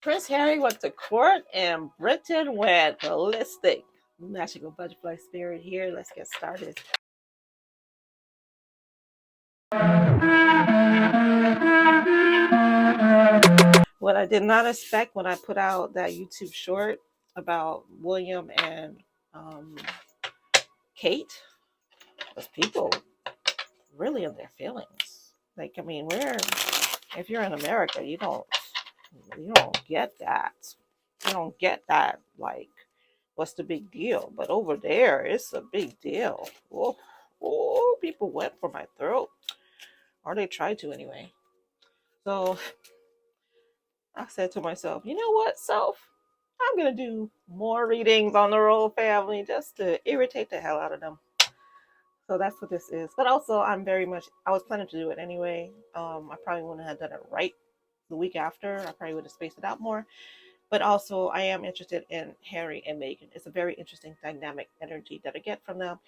Prince Harry went to court and Britain went ballistic. Magical butterfly spirit here. Let's get started. What I did not expect when I put out that YouTube short about William and um, Kate was people really in their feelings. Like, I mean, if you're in America, you don't get that. You don't get that. Like, what's the big deal? But over there, it's a big deal. Oh, people went for my throat, or they tried to anyway. So I said to myself, you know what, self? I'm gonna do more readings on the royal family just to irritate the hell out of them. So that's what this is. But also, I was planning to do it anyway. I probably wouldn't have done it right the week after. I probably would have spaced it out more. But also, I am interested in Harry and Meghan. It's a very interesting dynamic energy that I get from them.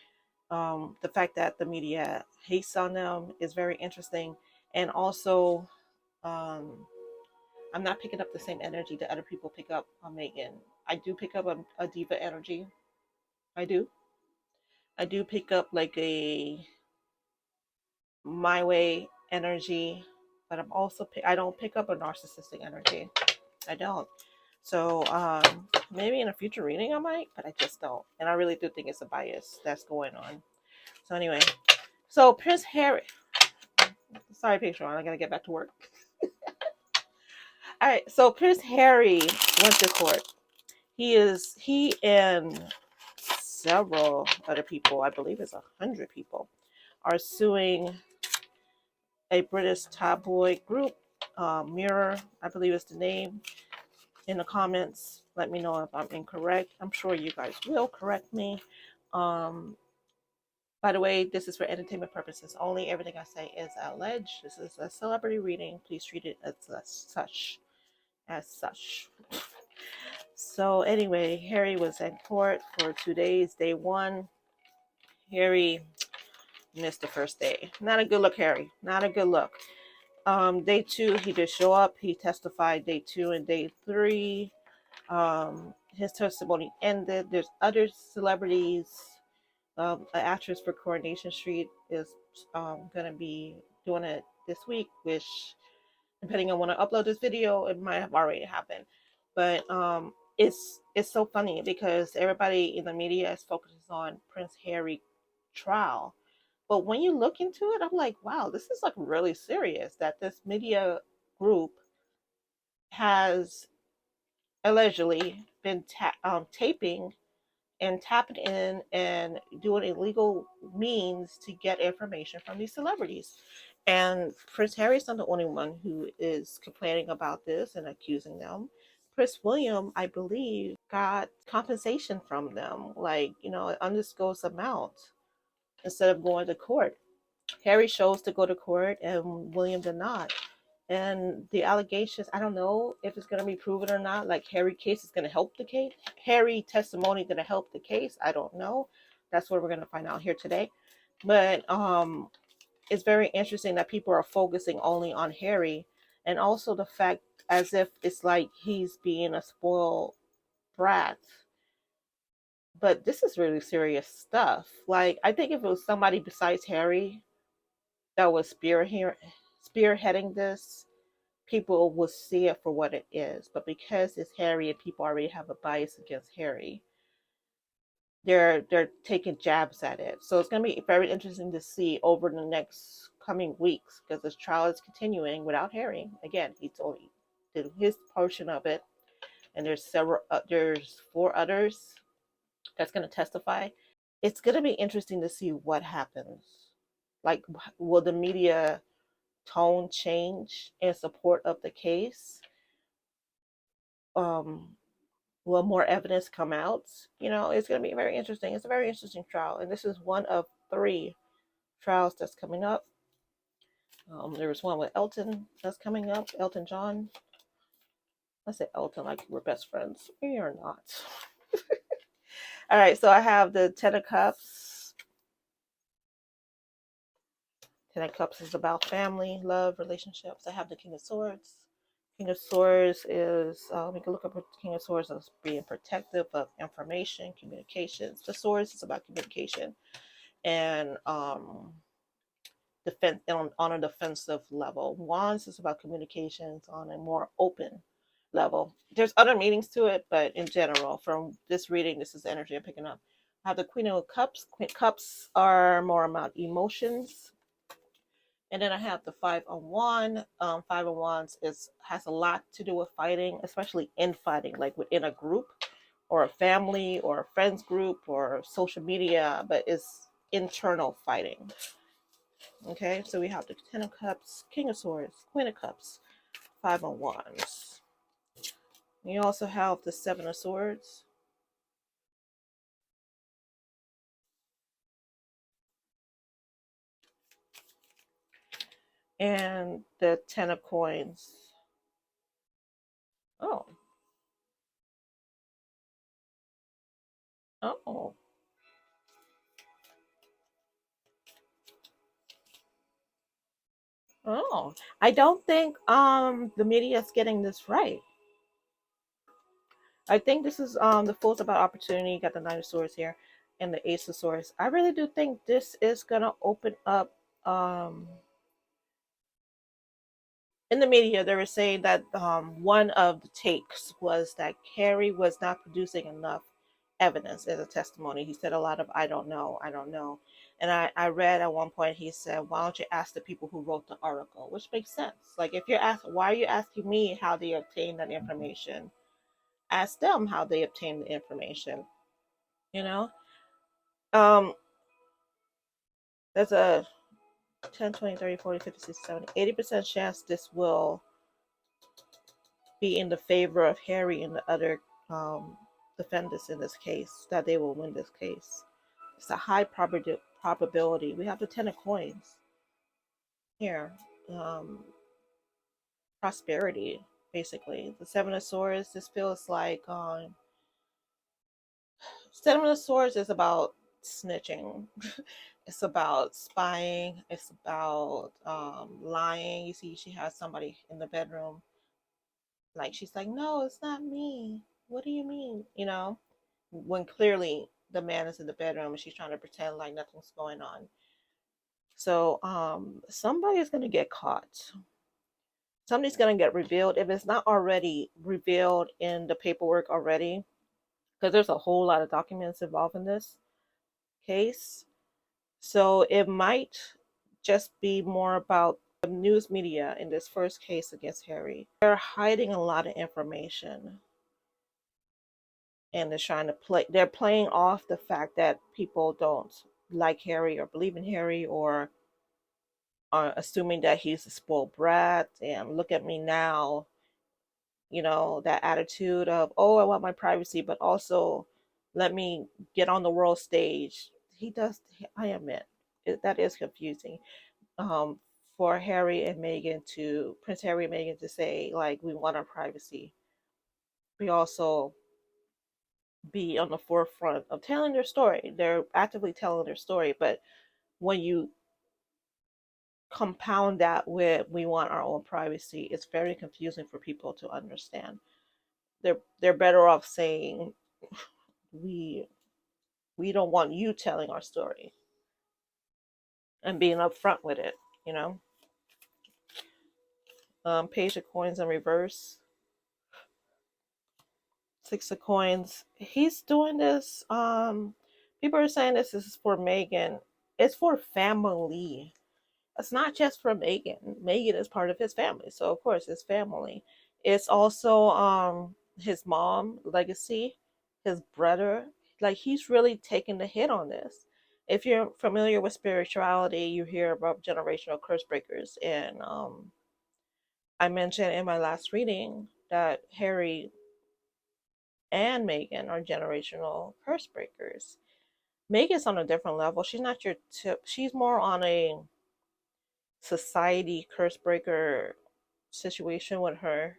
The fact that the media hates on them is very interesting. And also, um, I'm not picking up the same energy that other people pick up on Meghan. I do pick up a diva energy. I do. I do pick up like a my way energy, but I don't pick up a narcissistic energy. I don't. So maybe in a future reading I might, but I just don't. And I really do think it's a bias that's going on. So anyway, so Prince Harry. Sorry, Patreon. I gotta get back to work. All right. So Prince Harry went to court. He and several other people, I believe it's 100 people, are suing a British tabloid group, Mirror, I believe is the name. In the comments, let me know if I'm incorrect. I'm sure you guys will correct me. Um, by the way, this is for entertainment purposes only. Everything I say is alleged. This is a celebrity reading. Please treat it as such. As such. So anyway, Harry was in court for 2 days. Day one, Harry missed the first day. Not a good look, Harry. Not a good look. Day two, he did show up. He testified day two and day three. His testimony ended. There's other celebrities. An actress for Coronation Street is going to be doing it this week, which, depending on when I upload this video, it might have already happened. But it's so funny because everybody in the media is focused on Prince Harry trial. But when you look into it, I'm like, wow, this is like really serious that this media group has allegedly been taping and tapping in and doing illegal means to get information from these celebrities. And Prince Harry's not the only one who is complaining about this and accusing them. Prince William, I believe, got compensation from them, like, an undisclosed amount, instead of going to court. Harry chose to go to court and William did not. And the allegations, I don't know if it's going to be proven or not. Like, Harry case is going to help the case. Harry testimony going to help the case. I don't know. That's what we're going to find out here today. But it's very interesting that people are focusing only on Harry, and also the fact as if it's like he's being a spoiled brat. But this is really serious stuff. Like, I think if it was somebody besides Harry that was spearheading this, people will see it for what it is. But because it's Harry and people already have a bias against Harry, they're taking jabs at it. So it's going to be very interesting to see over the next coming weeks, because this trial is continuing without Harry. Again, he's only did his portion of it, and there's 4 others that's going to testify. It's going to be interesting to see what happens. Like, will the media tone change in support of the case? Will more evidence come out? It's going to be very interesting. It's a very interesting trial, and this is one of 3 trials that's coming up. There was one with Elton that's coming up, Elton John. I said Elton like we're best friends. We are not. All right, so I have the 10 of Cups. 10 of Cups is about family, love, relationships. I have the King of Swords. King of Swords is, we can look up King of Swords as being protective of information, communications. The Swords is about communication and defense on a defensive level. Wands is about communications on a more open level. There's other meanings to it, but in general, from this reading, this is the energy I'm picking up. I have the Queen of Cups. Cups are more about emotions. And then I have the Five of Wands. Five of Wands has a lot to do with fighting, especially infighting, like within a group or a family or a friends group or social media, but it's internal fighting. Okay, so we have the Ten of Cups, King of Swords, Queen of Cups, Five of Wands. We also have the Seven of Swords and the Ten of Coins. Oh, oh, oh. I don't think the media is getting this right. I think this is the Fool's about opportunity. You got the Nine of Swords here and the Ace of Swords. I really do think this is gonna open up um in the media. They were saying that one of the takes was that Carrie was not producing enough evidence as a testimony. He said a lot of I don't know. And I read at one point he said, why don't you ask the people who wrote the article? Which makes sense. Like if you're asked, why are you asking me how they obtained that information? Ask them how they obtained the information, you know? Um, there's a 10, 20, 30, 40, 50, 60, 70, 80% chance this will be in the favor of Harry and the other defendants in this case, that they will win this case. It's a high probability. We have the Ten of Coins here. Um, prosperity, basically. The Seven of Swords, this feels like Seven of Swords is about snitching. It's about spying. It's about lying. You see, she has somebody in the bedroom. Like she's like, no, it's not me. What do you mean? You know, when clearly the man is in the bedroom and she's trying to pretend like nothing's going on. So somebody is gonna get caught. Somebody's gonna get revealed if it's not already revealed in the paperwork already, because there's a whole lot of documents involved in this case. So it might just be more about the news media in this first case against Harry. They're hiding a lot of information and they're trying to they're playing off the fact that people don't like Harry or believe in Harry or are assuming that he's a spoiled brat and look at me now, you know, that attitude of, oh, I want my privacy, but also let me get on the world stage. He does, I admit, that is confusing. Um, for Harry and Meghan to, Prince Harry and Meghan to say, like, we want our privacy. We also be on the forefront of telling their story. They're actively telling their story, but when you compound that with we want our own privacy, it's very confusing for people to understand. They're better off saying we we don't want you telling our story and being upfront with it, you know. Page of Coins in reverse. Six of Coins. He's doing this. People are saying this is for Meghan. It's for family. It's not just for Meghan. Meghan is part of his family, so of course it's family. It's also his mom legacy, his brother. Like he's really taking the hit on this. If you're familiar with spirituality, you hear about generational curse breakers, and I mentioned in my last reading that Harry and Meghan are generational curse breakers. Meghan's on a different level. She's not your tip. She's more on a society curse breaker situation with her.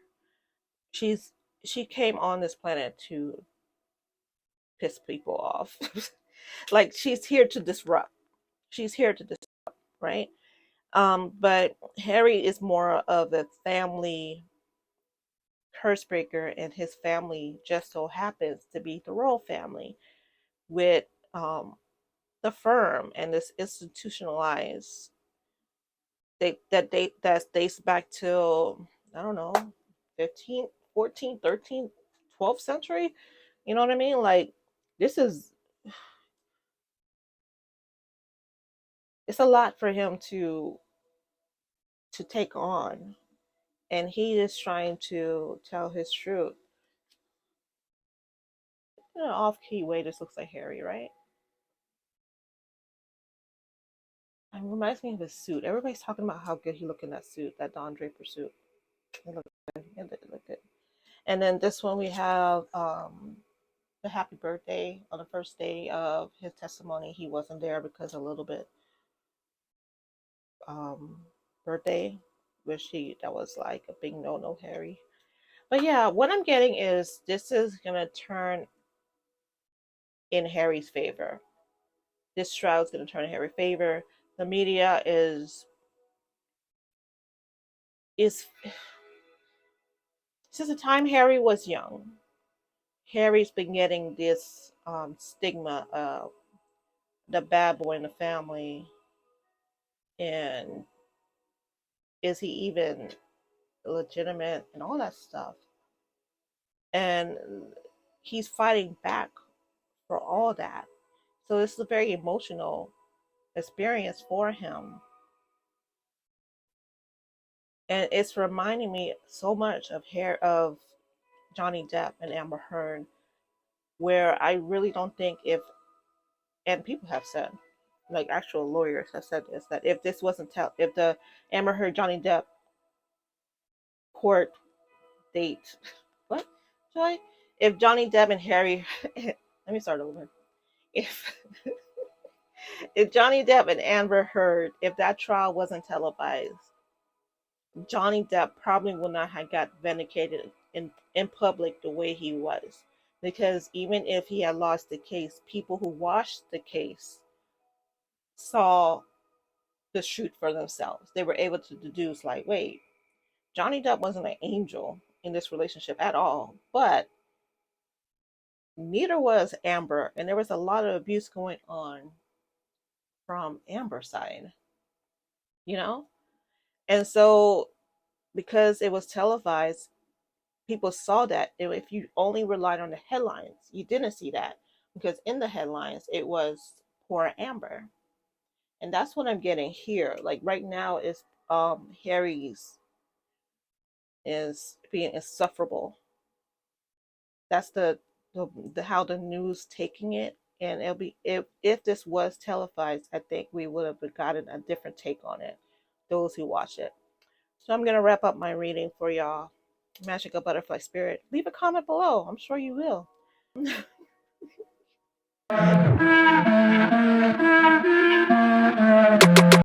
She's she came on this planet to piss people off. Like she's here to disrupt. She's here to disrupt, right? But Harry is more of a family Cursebreaker and his family just so happens to be the royal family with the firm and this institutionalized that dates back to, I don't know, 15th, 14th, 13th, 12th century. You know what I mean? Like, this is, it's a lot for him to take on, and he is trying to tell his truth in an off-key way. This looks like Harry, right? It reminds me of his suit. Everybody's talking about how good he looked in that suit, that Don Draper suit. It looked good. It looked good. And then this one we have the happy birthday on the first day of his testimony. He wasn't there because a little bit um, birthday, which that was like a big no, Harry. But yeah, what I'm getting is this is gonna turn in Harry's favor. This trial is gonna turn in Harry's favor. The media is since the time Harry was young, Harry's been getting this stigma of the bad boy in the family, and is he even legitimate and all that stuff. And he's fighting back for all that. So it's a very emotional experience for him. And it's reminding me so much of Johnny Depp and Amber Heard, where I really don't think if, and people have said, like actual lawyers have said this, that if this wasn't if the Amber Heard Johnny Depp court date, what, Joy? If Johnny Depp and Harry, let me start over. If if Johnny Depp and Amber Heard, if that trial wasn't televised, Johnny Depp probably would not have got vindicated in public the way he was. Because even if he had lost the case, people who watched the case saw the shoot for themselves. They were able to deduce, like, wait, Johnny Depp wasn't an angel in this relationship at all, but neither was Amber, and there was a lot of abuse going on from Amber's side, you know? And so, because it was televised, people saw that. If you only relied on the headlines, you didn't see that, because in the headlines, it was poor Amber. And that's what I'm getting here. Like right now, is Harry's is being insufferable. That's the how the news taking it, and it'll be, if this was televised, I think we would have gotten a different take on it, those who watch it. So I'm gonna wrap up my reading for y'all. Magical Butterfly Spirit. Leave a comment below. I'm sure you will.